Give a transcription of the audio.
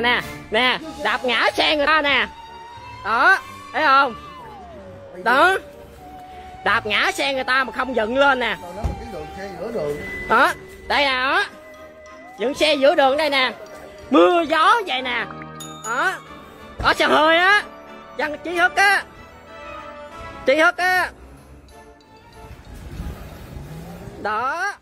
nè nè, đạp ngã xe người ta nè, đó thấy không, đó đạp ngã xe người ta mà không dựng lên nè, đó đây nè, đó dựng xe giữa đường đây nè, mưa gió vậy nè, đó có xe hơi á, dân trí thức á, trí thức á, đó.